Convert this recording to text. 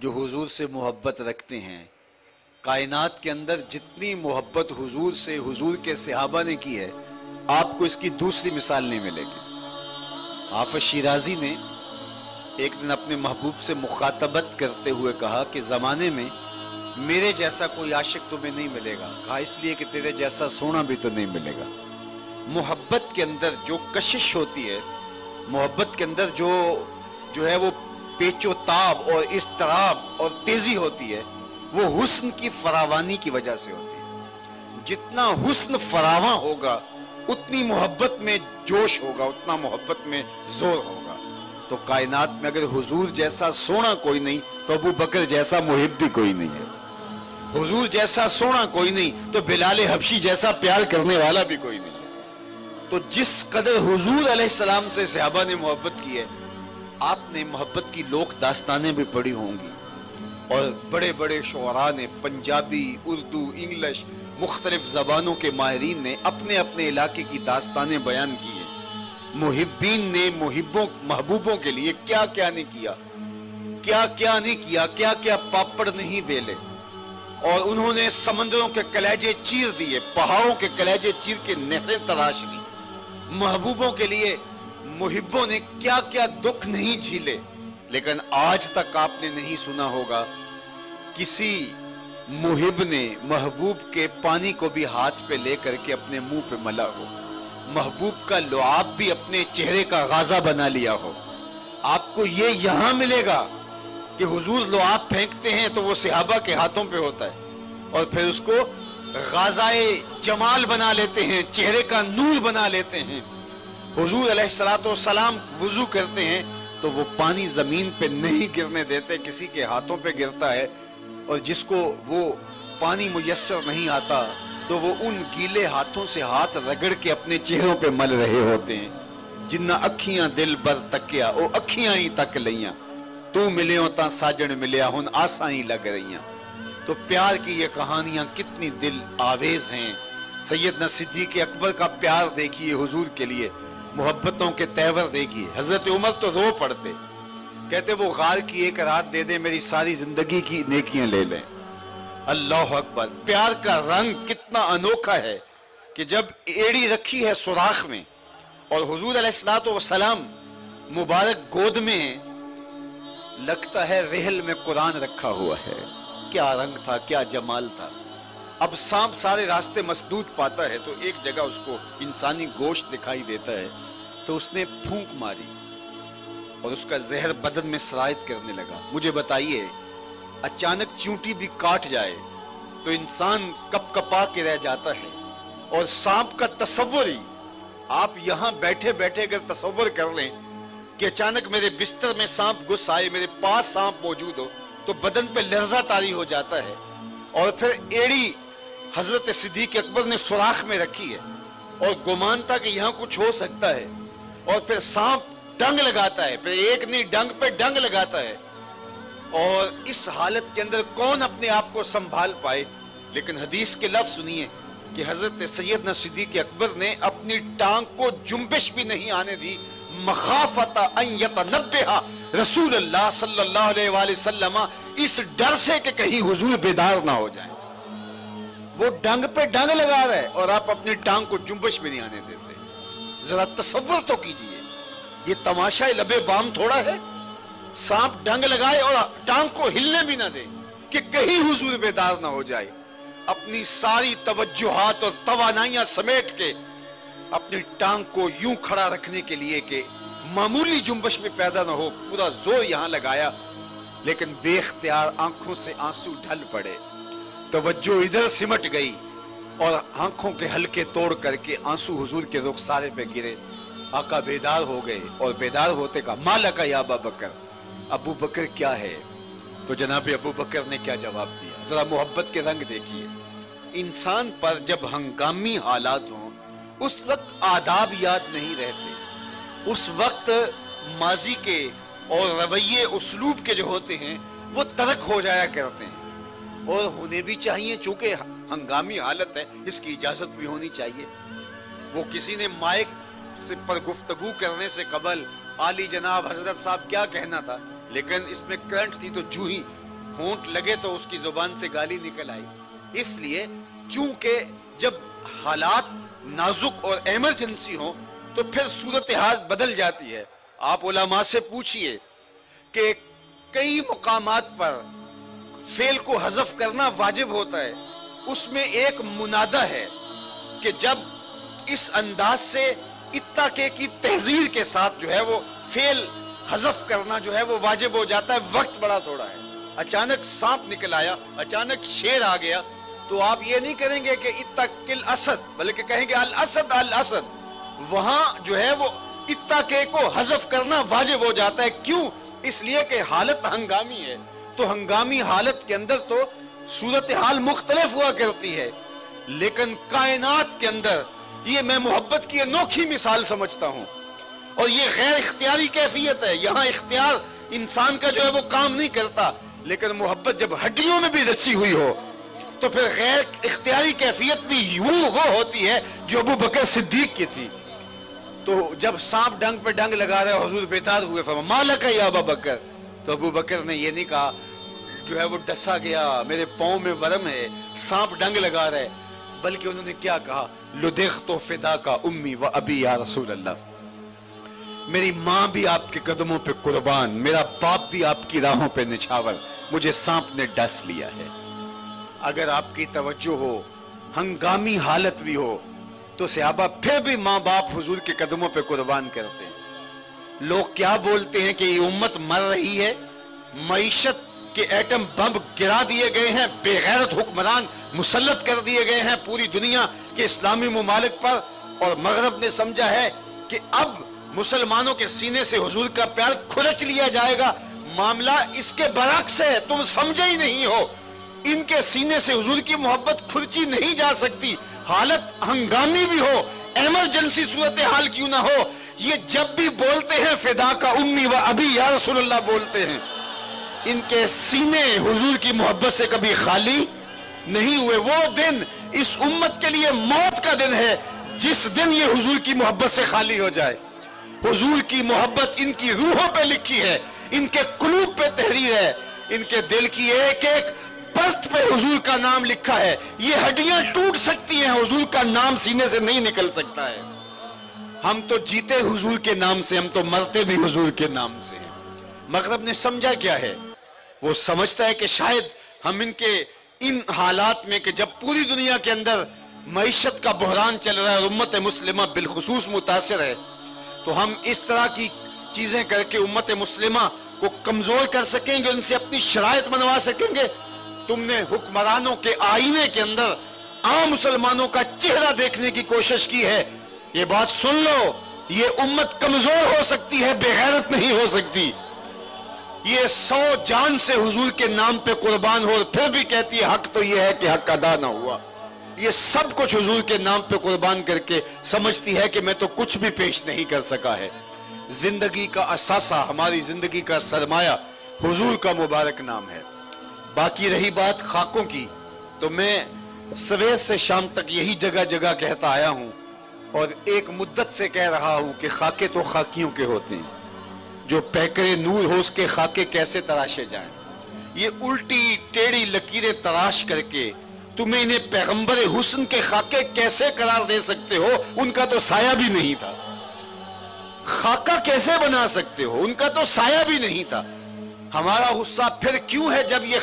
جو حضور سے محبت رکھتے ہیں، کائنات کے اندر جتنی محبت حضور سے حضور کے صحابہ نے کی ہے، آپ کو اس کی دوسری مثال نہیں ملے گی۔ حافظ شیرازی نے ایک دن اپنے محبوب سے مخاطبت کرتے ہوئے کہا کہ زمانے میں میرے جیسا کوئی عاشق تمہیں نہیں ملے گا، کہا اس لیے کہ تیرے جیسا سونا بھی تو نہیں ملے گا۔ محبت کے اندر جو کشش ہوتی ہے، محبت کے اندر جو ہے وہ پیچ و تاب اور اضطراب اور تیزی ہوتی ہے، وہ حسن کی فراوانی کی وجہ سے ہوتی ہے۔ جتنا حسن فراواں ہوگا اتنی محبت میں جوش ہوگا، اتنا محبت میں زور ہوگا۔ تو کائنات میں اگر حضور جیسا سونا کوئی نہیں تو ابو بکر جیسا محب بھی کوئی نہیں ہے، حضور جیسا سونا کوئی نہیں تو بلال حبشی جیسا پیار کرنے والا بھی کوئی نہیں ہے۔ تو جس قدر حضور علیہ السلام سے صحابہ نے محبت کی ہے، آپ نے محبت کی لوک داستانیں بھی پڑھی ہوں گی، اور بڑے بڑے شعراء نے، پنجابی، اردو، انگلش، مختلف زبانوں کے ماہرین نے اپنے اپنے علاقے کی داستانیں بیان کی ہیں۔ محبین نے محبوبوں کے لیے کیا کیا نہیں کیا، کیا کیا نہیں کیا، کیا کیا پاپڑ نہیں بیلے، اور انہوں نے سمندروں کے کلیجے چیر دیے، پہاڑوں کے کلیجے چیر کے نہریں تراش لی۔ محبوبوں کے لیے محبوں نے کیا کیا دکھ نہیں جھیلے، لیکن آج تک آپ نے نہیں سنا ہوگا کسی محب نے محبوب کے پانی کو بھی ہاتھ پہ لے کر کے اپنے منہ پہ ملا ہو، محبوب کا لعاب بھی اپنے چہرے کا غازہ بنا لیا ہو۔ آپ کو یہ یہاں ملے گا کہ حضور لعاب پھینکتے ہیں تو وہ صحابہ کے ہاتھوں پہ ہوتا ہے، اور پھر اس کو غازۂ جمال بنا لیتے ہیں، چہرے کا نور بنا لیتے ہیں۔ حضور علیہ السلام وضو کرتے ہیں تو وہ پانی زمین پہ نہیں گرنے دیتے، کسی کے ہاتھوں پہ گرتا ہے، اور جس کو وہ پانی میسر نہیں آتا تو وہ ان گیلے ہاتھوں سے ہاتھ رگڑ کے اپنے چہروں پہ مل رہے ہوتے ہیں۔ جنہ اکھیاں دل بر تکیا او اکھیاں ہی تک لیاں، تو ملیوں تا ساجن ملیا ہن آساں ہی لگ رہیاں۔ تو پیار کی یہ کہانیاں کتنی دل آویز ہیں۔ سیدنا صدیق اکبر کا پیار دیکھیے حضور کے لیے، محبتوں کے تیور دیکھیے۔ حضرت عمر تو رو پڑتے، کہتے وہ غار کی ایک رات دے دیں، میری ساری زندگی کی نیکیاں لے لیں۔ اللہ اکبر، پیار کا رنگ کتنا انوکھا ہے کہ جب ایڑی رکھی ہے سوراخ میں اور حضور علیہ السلام مبارک گود میں ہیں، لگتا ہے رحل میں قرآن رکھا ہوا ہے۔ کیا رنگ تھا، کیا جمال تھا۔ اب سانپ سارے راستے مسدود پاتا ہے تو ایک جگہ اس کو انسانی گوشت دکھائی دیتا ہے، تو اس نے پھونک ماری اور اس کا زہر بدن میں سرایت کرنے لگا۔ مجھے بتائیے، اچانک چونٹی بھی کاٹ جائے تو انسان کپ کپا کے رہ جاتا ہے، اور سانپ کا تصور ہی، آپ یہاں بیٹھے بیٹھے اگر تصور کر لیں کہ اچانک میرے بستر میں سانپ گھس آئے، میرے پاس سانپ موجود ہو، تو بدن پہ لرزہ طاری ہو جاتا ہے۔ اور پھر ایڑی حضرت صدیق اکبر نے سوراخ میں رکھی ہے اور گمان تھا کہ یہاں کچھ ہو سکتا ہے، اور پھر سانپ ڈنگ لگاتا ہے، پھر ایک نہیں ڈنگ پہ ڈنگ لگاتا ہے، اور اس حالت کے اندر کون اپنے آپ کو سنبھال پائے۔ لیکن حدیث کے لفظ سنیے کہ حضرت سیدنا صدیق اکبر نے اپنی ٹانگ کو جنبش بھی نہیں آنے دی، مخافت ان یتنبہ رسول اللہ صلی اللہ علیہ وآلہ وسلم، اس ڈر سے کہ کہیں حضور بیدار نہ ہو جائیں۔ وہ ڈنگ پہ ڈنگ لگا رہا ہے اور آپ اپنی ٹانگ کو جنبش بھی نہیں آنے دیتے۔ ذرا تصور تو کیجئے، یہ تماشا لبے بام تھوڑا ہے، سانپ ڈنگ لگائے اور ٹانگ کو ہلنے بھی نہ دے کہ کہیں حضور بیدار نہ ہو جائے۔ اپنی ساری توجہات اور توانائیاں سمیٹ کے اپنی ٹانگ کو یوں کھڑا رکھنے کے لیے کہ معمولی جنبش میں پیدا نہ ہو، پورا زور یہاں لگایا، لیکن بے اختیار آنکھوں سے آنسو ڈھل پڑے، توجہ ادھر سمٹ گئی، اور آنکھوں کے حلقے توڑ کر کے آنسو حضور کے رخسارے پہ گرے۔ آقا بیدار ہو گئے، اور بیدار ہوتے کا مالک یا ابا بکر، ابو بکر کیا ہے؟ تو جناب ابو بکر نے کیا جواب دیا؟ ذرا محبت کے رنگ دیکھیے۔ انسان پر جب ہنگامی حالات ہوں اس وقت آداب یاد نہیں رہتے، اس وقت ماضی کے اور رویے اسلوب کے جو ہوتے ہیں وہ ترک ہو جایا کرتے ہیں، اور ہونے بھی چاہیے، چونکہ ہنگامی حالت ہے اس کی اجازت بھی ہونی چاہیے۔ وہ کسی نے مائک سے پر گفتگو کرنے سے قبل عالی جناب حضرت صاحب کیا کہنا تھا، لیکن اس میں کرنٹ تھی تو جو ہی ہونٹ لگے تو اس کی زبان سے گالی نکل آئی. اس لیے چونکہ جب حالات نازک اور ایمرجنسی ہوں تو پھر صورتحال بدل جاتی ہے. آپ علماء سے پوچھئے کہ کئی مقامات پر فعل کو حذف کرنا واجب ہوتا ہے. اس میں ایک منادہ ہے کہ جب اس انداز سے اتقاء کی تحذیر کے ساتھ جو ہے وہ فعل حذف کرنا جو ہے وہ واجب ہو جاتا ہے. وقت بڑا تھوڑا ہے. اچانک سانپ نکل آیا, اچانک شیر آ گیا, تو آپ یہ نہیں کریں گے کہ اتق الاسد, بلکہ کہیں گے الاسد الاسد. وہاں جو ہے وہ اتقاء کو حذف کرنا واجب ہو جاتا ہے. کیوں؟ اس لیے کہ حالت ہنگامی ہے. تو ہنگامی حالت کے اندر تو صورتحال مختلف ہوا کرتی ہے, لیکن کائنات کے اندر یہ میں محبت کی انوکھی مثال سمجھتا ہوں. اور یہ غیر اختیاری کیفیت ہے. یہاں اختیار انسان کا جو ہے وہ کام نہیں کرتا, لیکن محبت جب ہڈیوں میں بھی رچی ہوئی ہو تو پھر غیر اختیاری کیفیت بھی وہ ہوتی ہے جو ابو بکر صدیق کی تھی. تو جب سانپ ڈنگ پہ ڈنگ لگا رہے حضور بیدار ہوئے, فرمایا ما لک یا ابا بکر. تو ابو بکر نے یہ نہیں کہا, جو ہے وہ ڈسا گیا, میرے پاؤں میں ورم ہے, سانپ ڈنگ لگا رہے, بلکہ انہوں نے کیا کہا, لدغت فداک امی و ابی یا رسول اللہ. میری ماں بھی آپ کے قدموں پہ قربان, میرا باپ بھی آپ کی راہوں پہ نچھاور, مجھے سانپ نے ڈس لیا ہے. اگر آپ کی توجہ ہو, ہنگامی حالت بھی ہو, تو صحابہ پھر بھی ماں باپ حضور کے قدموں پہ قربان کرتے ہیں. لوگ کیا بولتے ہیں کہ یہ امت مر رہی ہے, معیشت کے ایٹم بم گرا دیے گئے ہیں, بے غیرت حکمران مسلط کر دیے گئے ہیں پوری دنیا کے اسلامی ممالک پر, اور مغرب نے سمجھا ہے کہ اب مسلمانوں کے سینے سے حضور کا پیار کھرچ لیا جائے گا. معاملہ اس کے برعکس ہے, تم سمجھے ہی نہیں ہو. ان کے سینے سے حضور کی محبت کھرچی نہیں جا سکتی, حالت ہنگامی بھی ہو, ایمرجنسی صورتحال کیوں نہ ہو. یہ جب بھی بولتے ہیں فداک امی و ابی یا رسول اللہ بولتے ہیں, ان کے سینے حضور کی محبت سے کبھی خالی نہیں ہوئے. وہ دن اس امت کے لیے موت کا دن ہے جس دن یہ حضور کی محبت سے خالی ہو جائے. حضور کی محبت ان کی روحوں پہ لکھی ہے, ان کے قلوب پہ تحریر ہے, ان کے دل کی ایک ایک پرت پہ حضور کا نام لکھا ہے. یہ ہڈیاں ٹوٹ سکتی ہیں, حضور کا نام سینے سے نہیں نکل سکتا ہے. ہم تو جیتے حضور کے نام سے, ہم تو مرتے بھی حضور کے نام سے ہیں. مغرب نے سمجھا کیا ہے, وہ سمجھتا ہے کہ شاید ہم ان حالات میں کہ جب پوری دنیا کے اندر معیشت کا بحران چل رہا ہے اور امت مسلمہ بالخصوص متاثر ہے, تو ہم اس طرح کی چیزیں کر کے امت مسلمہ کو کمزور کر سکیں گے, ان سے اپنی شرائط منوا سکیں گے. تم نے حکمرانوں کے آئینے کے اندر عام مسلمانوں کا چہرہ دیکھنے کی کوشش کی ہے. یہ بات سن لو, یہ امت کمزور ہو سکتی ہے, بے غیرت نہیں ہو سکتی. یہ 100 جان سے حضور کے نام پہ قربان ہو, پھر بھی کہتی ہے حق تو یہ ہے کہ حق ادا نہ ہوا. یہ سب کچھ حضور کے نام پہ قربان کر کے سمجھتی ہے کہ میں تو کچھ بھی پیش نہیں کر سکا ہے. زندگی کا اثاثہ, ہماری زندگی کا سرمایہ حضور کا مبارک نام ہے. باقی رہی بات خاکوں کی, تو میں سویر سے شام تک یہی جگہ جگہ کہتا آیا ہوں, اور ایک مدت سے کہہ رہا ہوں کہ خاکے تو خاکیوں کے ہوتے ہیں, جو پیکر نور ہو اس کے خاکے کیسے تراشے جائیں. یہ الٹی ٹیڑھی لکیریں تراش کر کے تمہیں انہیں پیغمبر حسن کے خاکے کیسے قرار دے سکتے ہو, ان کا تو سایہ بھی نہیں تھا. خاکہ کیسے بنا سکتے ہو, ان کا تو سایہ بھی نہیں تھا. ہمارا غصہ پھر کیوں ہے جب یہ